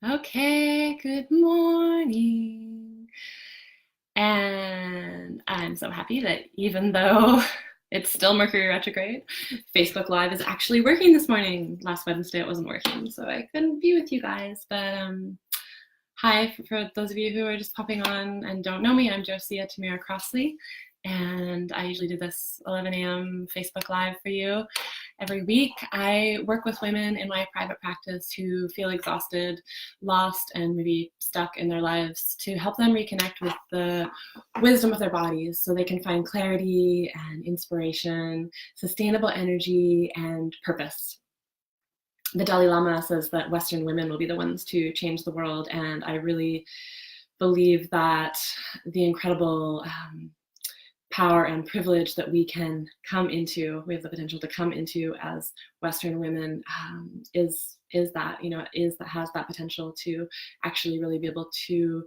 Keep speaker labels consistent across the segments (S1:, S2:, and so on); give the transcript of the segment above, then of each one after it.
S1: Okay, good morning. And I'm so happy that even though it's still Mercury retrograde, Facebook Live is actually working this morning. Last Wednesday it wasn't working, so I couldn't be with you guys. But hi, for those of you who are just popping on and don't know me, I'm Josia Tamira Crossley, and I usually do this 11 a.m. Facebook Live for you every week. I work with women in my private practice who feel exhausted, lost, and maybe stuck in their lives to help them reconnect with the wisdom of their bodies so they can find clarity and inspiration, sustainable energy, and purpose. The Dalai Lama says that Western women will be the ones to change the world, and I really believe that the incredible power and privilege that we can come into, we have the potential to come into as Western women, is that, has that potential to actually really be able to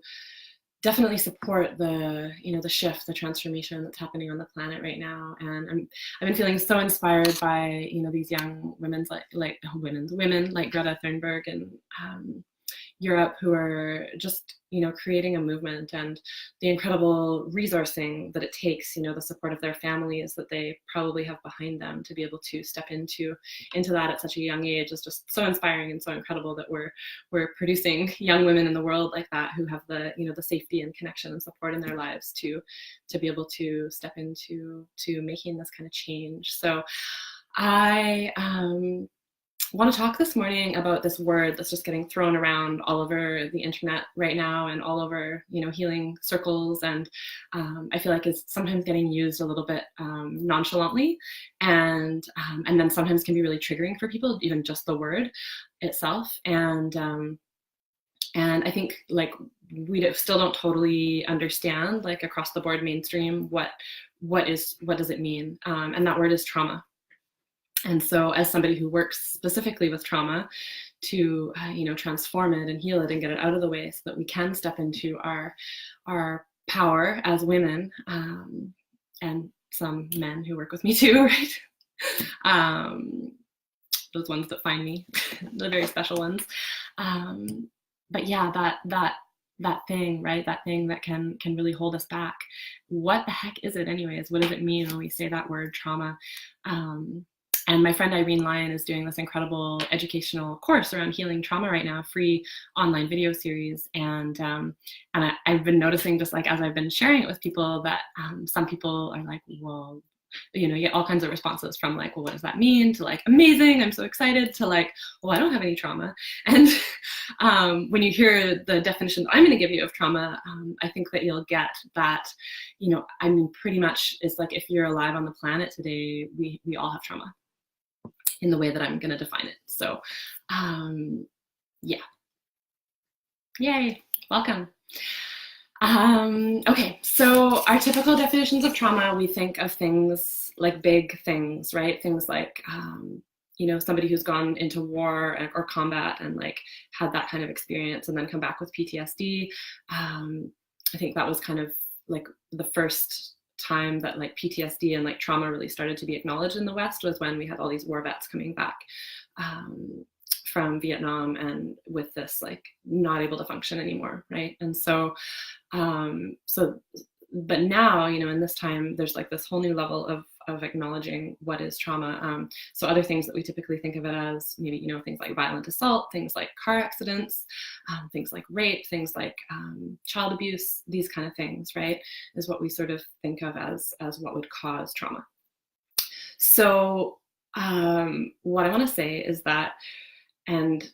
S1: definitely support the shift, the transformation that's happening on the planet right now. And I've been feeling so inspired by these young women like Greta Thunberg and Europe, who are just creating a movement, and the incredible resourcing that it takes, the support of their families that they probably have behind them to be able to step into that at such a young age is just so inspiring and so incredible that we're producing young women in the world like that, who have the the safety and connection and support in their lives to be able to step into making this kind of change. So I want to talk this morning about this word that's just getting thrown around all over the internet right now and all over healing circles, and I feel like it's sometimes getting used a little bit nonchalantly, and then sometimes can be really triggering for people, even just the word itself. And I think we still don't totally understand, like across the board mainstream, what does it mean, and that word is trauma. And so as somebody who works specifically with trauma to transform it and heal it and get it out of the way so that we can step into our power as women, and some men who work with me too, right? Those ones that find me, the very special ones. But yeah, that thing, right? That thing that can really hold us back. What the heck is it anyways? What does it mean when we say that word trauma? And my friend Irene is doing this incredible educational course around healing trauma right now, free online video series. And I've been noticing, just like as I've been sharing it with people, that some people are like, well, you get all kinds of responses from like, well, what does that mean, to like, amazing, I'm so excited, to like, well, I don't have any trauma. And when you hear the definition I'm going to give you of trauma, I think that you'll get that, I mean, pretty much it's like, if you're alive on the planet today, we all have trauma in the way that I'm going to define it. So yeah, yay, welcome. Okay, so our typical definitions of trauma, we think of things like big things, right? Things like, somebody who's gone into war or combat and like had that kind of experience and then come back with PTSD. I think that was kind of like the first time that like PTSD and like trauma really started to be acknowledged in the West, was when we had all these war vets coming back from Vietnam, and with this like not able to function anymore, right? And so but now, in this time, there's like this whole new level of acknowledging what is trauma. So other things that we typically think of it as, maybe, things like violent assault, things like car accidents, things like rape, things like child abuse, these kind of things, right, is what we sort of think of as what would cause trauma. So what I want to say is that, and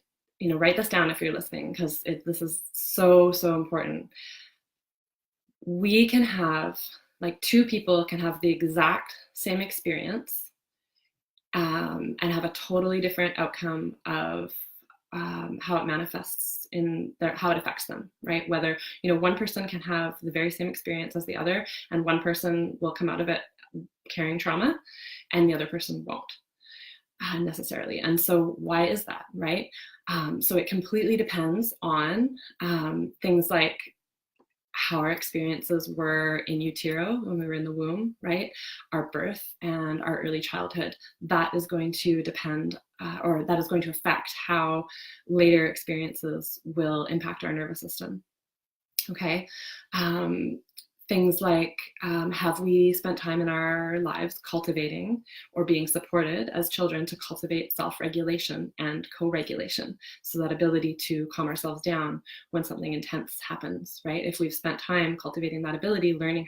S1: write this down if you're listening, because this is so important. We can have, like, two people can have the exact same experience, and have a totally different outcome of how it manifests in how it affects them, right? Whether, one person can have the very same experience as the other, and one person will come out of it carrying trauma, and the other person won't necessarily. And so why is that, right? So it completely depends on things like how our experiences were in utero when we were in the womb, right? Our birth and our early childhood, that is going to depend or that is going to affect how later experiences will impact our nervous system. Okay. Things like, have we spent time in our lives cultivating or being supported as children to cultivate self-regulation and co-regulation? So that ability to calm ourselves down when something intense happens, right? If we've spent time cultivating that ability, learning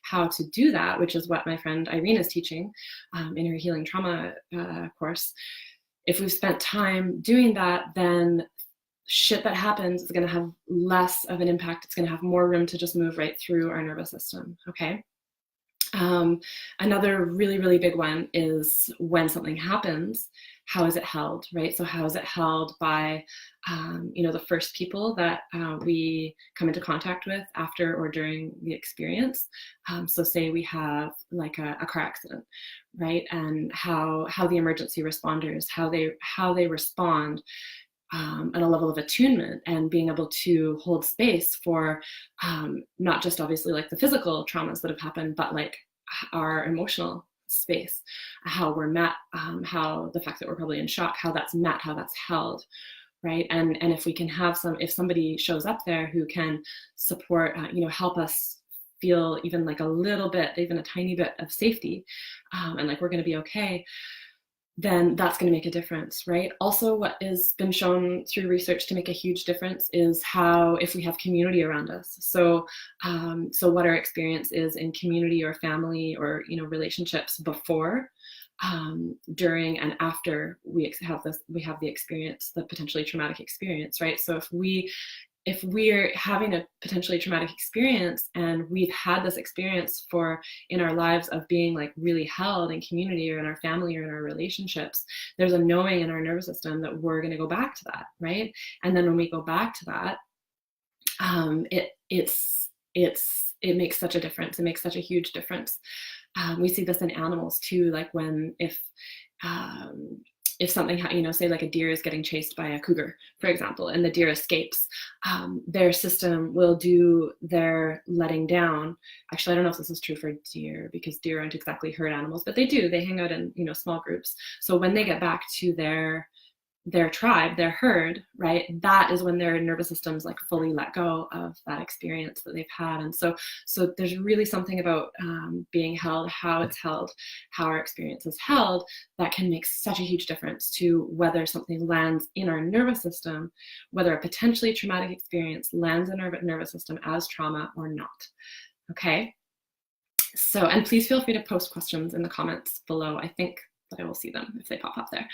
S1: how to do that, which is what my friend Irene is teaching in her healing trauma course. If we've spent time doing that, then shit that happens is going to have less of an impact. It's going to have more room to just move right through our nervous system. Okay. Another really, really big one is when something happens, how is it held, right? So how is it held by, the first people that we come into contact with after or during the experience. So say we have like a car accident, right? And how the emergency responders, how they respond, and a level of attunement and being able to hold space for not just obviously like the physical traumas that have happened, but like our emotional space, how we're met, how the fact that we're probably in shock, how that's met, how that's held, right? And if we can have if somebody shows up there who can support, help us feel even like a little bit, even a tiny bit of safety, and like we're going to be okay, then that's going to make a difference, right? Also, what has been shown through research to make a huge difference is how, if we have community around us. So what our experience is in community or family or, relationships before, during and after we have the experience, the potentially traumatic experience, right? So if we're having a potentially traumatic experience and we've had this experience in our lives of being like really held in community or in our family or in our relationships, there's a knowing in our nervous system that we're going to go back to that, right? And then when we go back to that, it makes such a difference. It makes such a huge difference. We see this in animals too, like if something, say like a deer is getting chased by a cougar, for example, and the deer escapes, their system will do their letting down. Actually, I don't know if this is true for deer because deer aren't exactly herd animals, but they hang out in, small groups. So when they get back to their tribe, their herd, right, that is when their nervous systems like fully let go of that experience that they've had. And so there's really something about being held, how it's held, how our experience is held, that can make such a huge difference to whether something lands in our nervous system, whether a potentially traumatic experience lands in our nervous system as trauma or not. Okay. So, and please feel free to post questions in the comments below. I think that I will see them if they pop up there.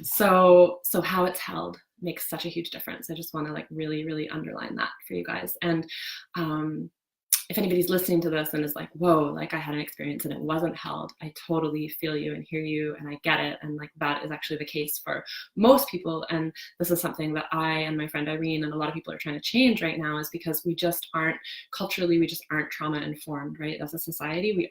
S1: So how it's held makes such a huge difference. I just want to like really, really underline that for you guys. And if anybody's listening to this and is like, whoa, like I had an experience and it wasn't held, I totally feel you and hear you and I get it. And like that is actually the case for most people. And this is something that I and my friend Irene and a lot of people are trying to change right now, is because we just aren't trauma informed, right? As a society,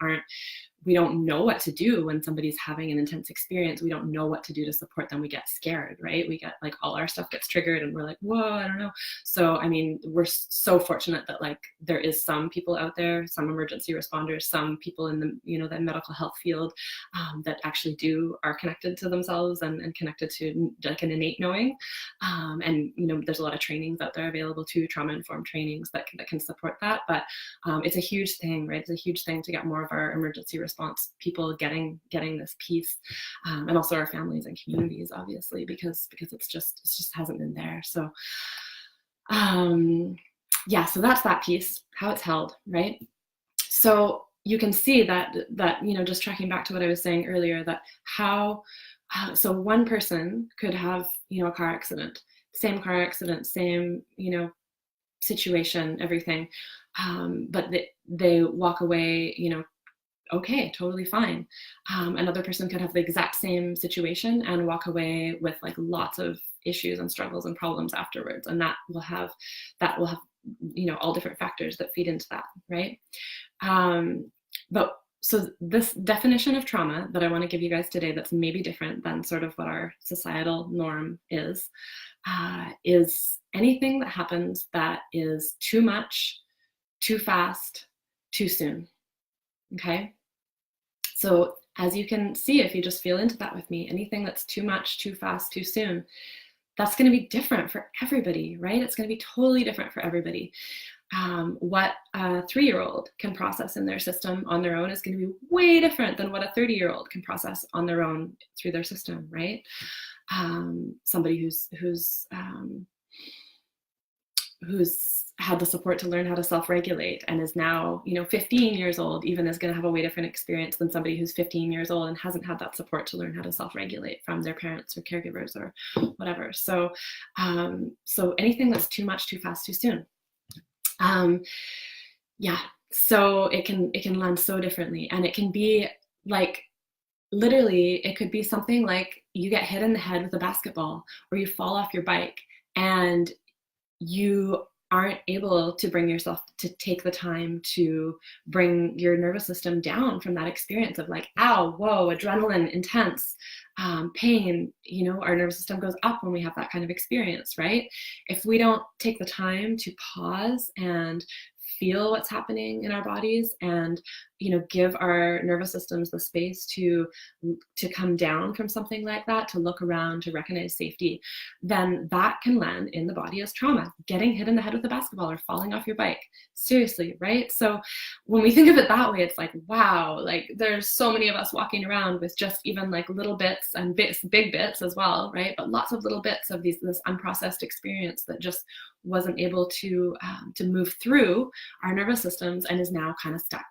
S1: we don't know what to do when somebody's having an intense experience. We don't know what to do to support them. We get scared, right? We get like all our stuff gets triggered and we're like, whoa, I don't know. So, I mean, we're so fortunate that like there is some people out there, some emergency responders, some people in the, the medical health field that actually are connected to themselves and connected to like an innate knowing. And, there's a lot of trainings out there available too, trauma-informed trainings that can support that. But it's a huge thing, right? It's a huge thing to get more of our emergency response people getting this piece, and also our families and communities, obviously, because it just hasn't been there. So so that's that piece, how it's held, right? So you can see that just tracking back to what I was saying earlier, that so one person could have a car accident, same situation, everything, but they walk away okay, totally fine. Another person could have the exact same situation and walk away with like lots of issues and struggles and problems afterwards. And that will have all different factors that feed into that, right? So this definition of trauma that I want to give you guys today, that's maybe different than sort of what our societal norm is anything that happens that is too much, too fast, too soon. Okay? So as you can see, if you just feel into that with me, anything that's too much, too fast, too soon, that's going to be different for everybody, right? It's going to be totally different for everybody. What a 3-year-old can process in their system on their own is going to be way different than what a 30-year-old can process on their own through their system, right? Somebody who's had the support to learn how to self-regulate and is now, 15 years old, even is going to have a way different experience than somebody who's 15 years old and hasn't had that support to learn how to self-regulate from their parents or caregivers or whatever. So, so anything that's too much, too fast, too soon. Yeah, so it can land so differently, and it can be like, literally, it could be something like you get hit in the head with a basketball, or you fall off your bike and you aren't able to bring yourself to take the time to bring your nervous system down from that experience of like, ow, whoa, adrenaline, intense, pain. Our nervous system goes up when we have that kind of experience, right? If we don't take the time to pause and feel what's happening in our bodies and give our nervous systems the space to come down from something like that, to look around, to recognize safety, then that can land in the body as trauma. Getting hit in the head with a basketball or falling off your bike. Seriously, right? So when we think of it that way, it's like, wow, like there's so many of us walking around with just even like little bits and big bits as well, right? But lots of little bits of this unprocessed experience that just wasn't able to move through our nervous systems and is now kind of stuck.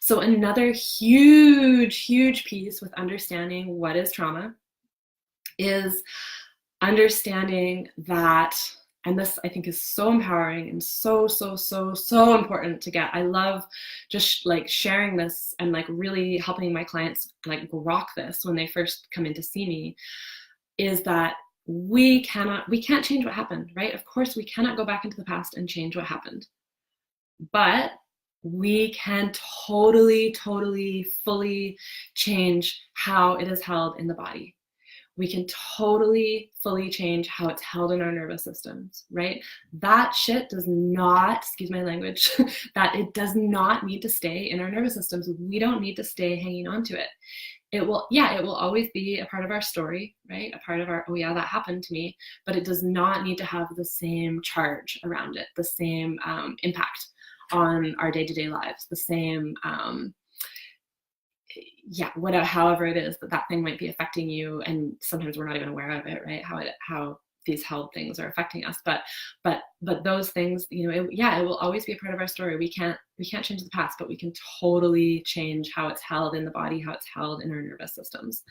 S1: So another huge piece with understanding what is trauma is understanding that, and this I think is so empowering and so important to get. I love just like sharing this and like really helping my clients like rock this when they first come in to see me, is that we can't change what happened, right? Of course, we cannot go back into the past and change what happened. But we can totally, fully change how it is held in the body. We can totally, fully change how it's held in our nervous systems, right? That shit does not, excuse my language, that it does not need to stay in our nervous systems. We don't need to stay hanging on to it. It will always be a part of our story, right? A part of our, oh yeah, that happened to me, but it does not need to have the same charge around it, the same impact on our day-to-day lives, the same, however it is that thing might be affecting you, and sometimes we're not even aware of it, right? How these held things are affecting us, but those things, it will always be a part of our story. We can't change the past, but we can totally change how it's held in the body, how it's held in our nervous systems.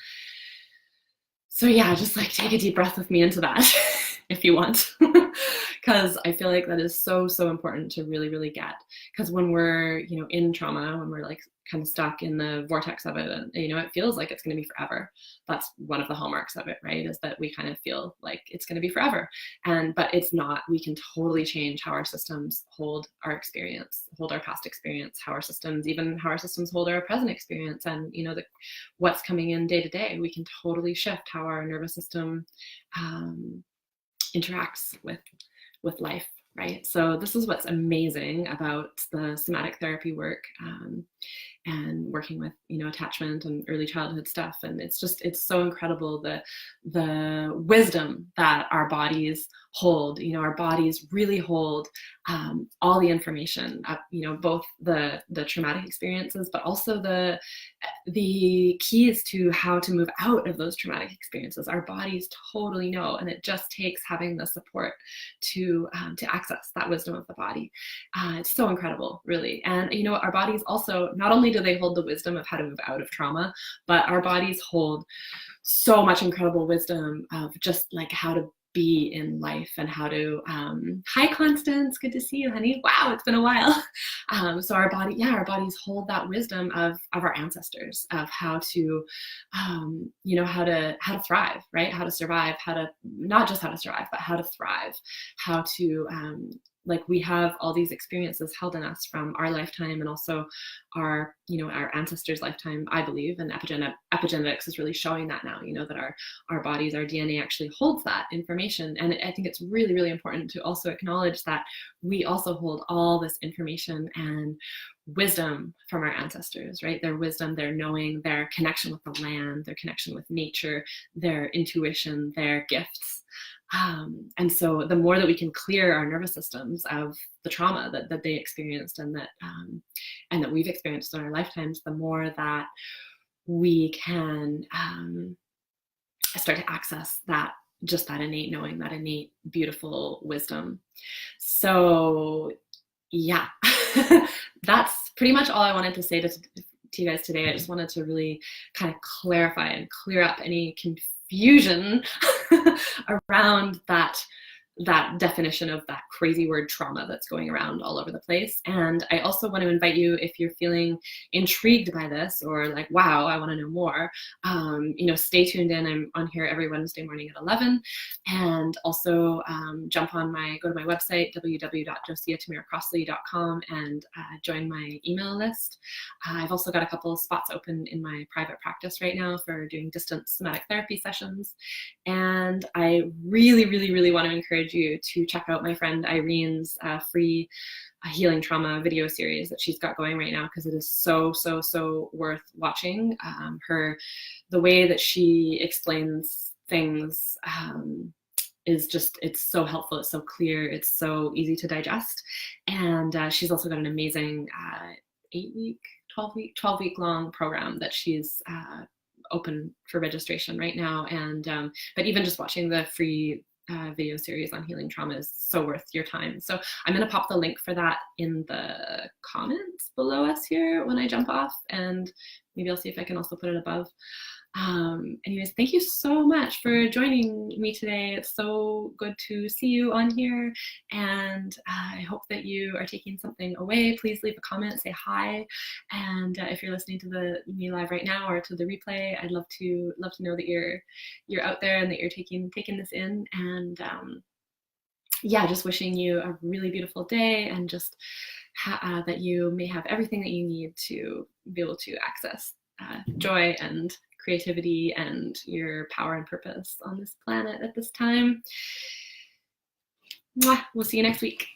S1: So yeah, just like take a deep breath with me into that if you want, because I feel like that is so important to really get. Because when we're in trauma, when we're like kind of stuck in the vortex of it, and it feels like it's going to be forever. That's one of the hallmarks of it, right? Is that we kind of feel like it's going to be forever, but it's not. We can totally change how our systems hold our experience, hold our past experience, how our systems hold our present experience, and what's coming in day to day. We can totally shift how our nervous system interacts with life, right? So this is what's amazing about the somatic therapy work, and working with attachment and early childhood stuff. And it's so incredible, the wisdom that our bodies hold. Our bodies really hold all the information, both the traumatic experiences, but also the keys to how to move out of those traumatic experiences. Our bodies totally know, and it just takes having the support to access that wisdom of the body. It's so incredible, really. And our bodies also, not only do they hold the wisdom of how to move out of trauma, but our bodies hold so much incredible wisdom of just like how to be in life and how to hi Constance, good to see you, honey. Wow, it's been a while. So our bodies hold that wisdom of our ancestors, of how to how to thrive, right? How to survive, not just how to survive, but how to thrive, how to like we have all these experiences held in us from our lifetime and also our, our ancestors' lifetime, I believe, and epigenetics is really showing that now, that our bodies, our DNA actually holds that information. And I think it's really, really important to also acknowledge that we also hold all this information and wisdom from our ancestors, right? Their wisdom, their knowing, their connection with the land, their connection with nature, their intuition, their gifts. And so the more that we can clear our nervous systems of the trauma that they experienced and that we've experienced in our lifetimes, the more that we can start to access that, just that innate knowing, that innate beautiful wisdom. So yeah, that's pretty much all I wanted to say to you guys today. I just wanted to really kind of clarify and clear up any confusion around that definition of that crazy word trauma that's going around all over the place. And I also want to invite you, if you're feeling intrigued by this or like, wow, I want to know more, stay tuned in. I'm on here every Wednesday morning at 11. And also go to my website, www.josiatamiracrossley.com, and join my email list. I've also got a couple of spots open in my private practice right now for doing distance somatic therapy sessions. And I really, really, really want to encourage you to check out my friend Irene's free healing trauma video series that she's got going right now, because it is so, so, so worth watching. The way that she explains things is just, it's so helpful, it's so clear, it's so easy to digest. And she's also got an amazing 12 week long program that she's open for registration right now. And but even just watching the free video series on healing trauma is so worth your time. So I'm going to pop the link for that in the comments below us here when I jump off, and maybe I'll see if I can also put it above. Anyways, thank you so much for joining me today. It's so good to see you on here, and I hope that you are taking something away. Please leave a comment, say hi, and if you're listening to me live right now or to the replay, I'd love to know that you're out there and that you're taking this in. And yeah, just wishing you a really beautiful day, and just that you may have everything that you need to be able to access joy and creativity and your power and purpose on this planet at this time. Mwah. We'll see you next week.